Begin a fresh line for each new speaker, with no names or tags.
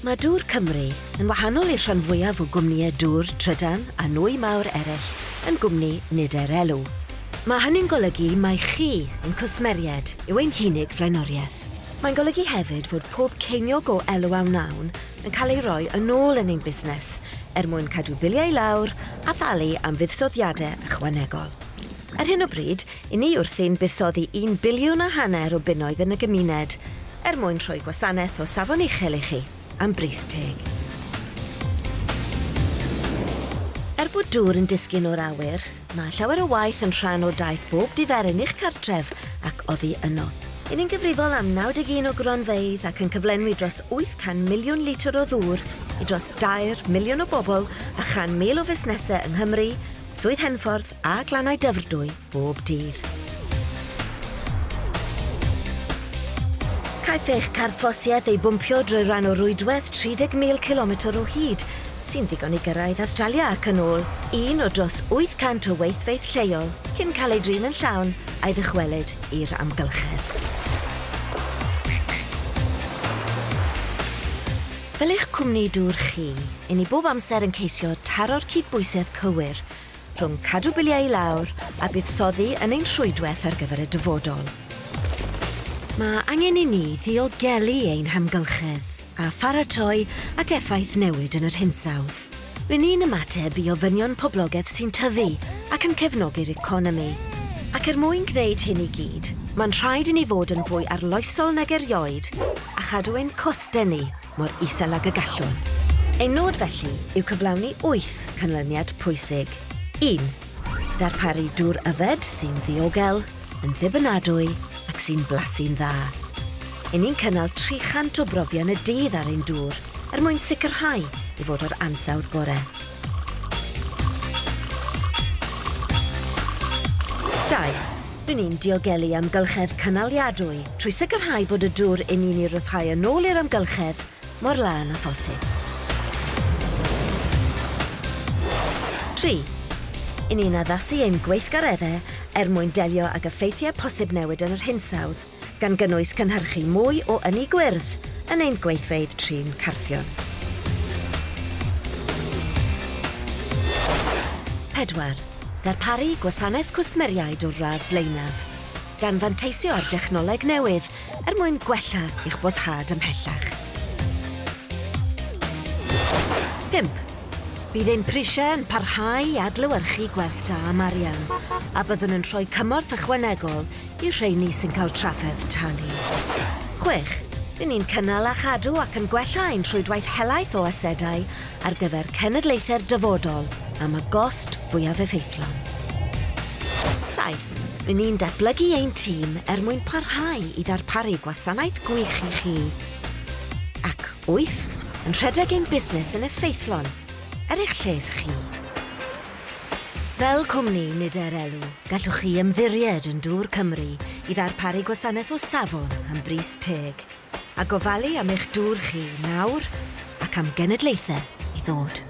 Mae Dwr Cymru yn wahanol i'r rhan fwyaf o gwmnïau dŵr, trydan a nwy mawr eraill yn gwmni nifer elw. Mae hynny'n golygu mai chi yn cwsmeriad yw ein hunig flaenoriaeth. Mae'n golygu hefyd fod pob ceiniog o elw a wnawn yn cael ei roi yn ôl yn ein busnes mwyn cadw biliau lawr a thalu am fuddsoddiadau ychwanegol. Ar hyn o bryd, i ni wrthi'n buddsoddi 1 biliwn a hanner o bunnoedd yn y gymuned mwyn rhoi gwasanaeth o safon uchel i chi am bris teg. Bod dŵr yn disgyn o'r awyr, mae llawer o waith yn rhan o daith bob diferyn i'ch cartref ac oddi yno. I ni'n gyfrifol am 91 o gronfeydd ac yn cyflenwi dros 800 miliwn litr o ddŵr i dros 2 miliwn o bobl a 100,000 o fusnesau yng Nghymru, swydd henffordd a glannau dyfrdwy bob dydd. Caiff eich carthfosiaeth ei bwmpio drwy ran o rwydwaith 30,000 kilometr o hyd, sy'n ddigon i gyrraedd Australia ac yn ôl, un o dros 800 o weithfeydd lleol cyn cael ei drin yn llawn a'i ddychwelyd i'r amgylchedd. Fel eich cwmni dŵr chi, i ni bob amser yn ceisio taro'r cydbwysedd cywir rhwng cadw biliau i lawr a buddsoddi yn ein rhwydwaith ar gyfer y dyfodol. Mae angen i ni ddiogelu ein hamgylchedd a pharatoi at effaith newid yn yr hinsawdd. Rydyn ni'n ymateb i ofynion poblogaeth sy'n tyfu ac yn cefnogi'r economi. Ac mwyn gwneud hyn i gyd, mae'n rhaid i ni fod yn fwy arloesol nag erioed a chadw ein costau ni mor isel ag y gallwn. Ein nod felly yw cyflawni 8 canlyniad pwysig. 1. Darparu dŵr yfed sy'n ddiogel, yn ddibynadwy ac sy'n blasu'n dda. Ni'n cynnal 300 o brofion y dydd ar ein dŵr mwyn sicrhau i fod o'r ansawdd gorau. 2. Rydyn ni'n diogelu amgylchedd cynaliadwy trwy sicrhau bod y dŵr ni'n ei ryddhau yn ôl i'r amgylchedd mor lan a phosib. 3. Ni'n addasu ein gweithgareddau mwyn delio ag effeithiau posib newid yn yr hinsawdd, gan gynnwys cynhyrchu mwy o ynni gwyrdd yn ein gweithfeydd trin carthion. 4. Darparu gwasanaeth cwsmeriaid o radd flaenaf, gan fanteisio ar dechnoleg newydd mwyn gwella i'ch boddhad ymhellach. 5. Bydd ein prisiau yn parhau i adlewyrchu gwerth da am arian, a byddwn yn rhoi cymorth ychwanegol i'r rheini sy'n cael trafferth talu. 6. Rydyn ni'n cynnal a chadw ac yn gwella ein rhwydwaith helaeth o asedau ar gyfer cenedlaethau'r dyfodol am y gost fwyaf effeithlon. 7. Rydyn ni'n datblygu ein tîm mwyn parhau i ddarparu gwasanaeth gwych i chi. Ac 8. Yn rhedeg ein busnes yn effeithlon eich lles chi. Fel cwmni nifer elw, gallwch chi ymddiried yn Dwr Cymru i ddarparu gwasanaeth o safon am bris teg, a gofalu am eich dŵr chi nawr ac am genedlaethau i ddod.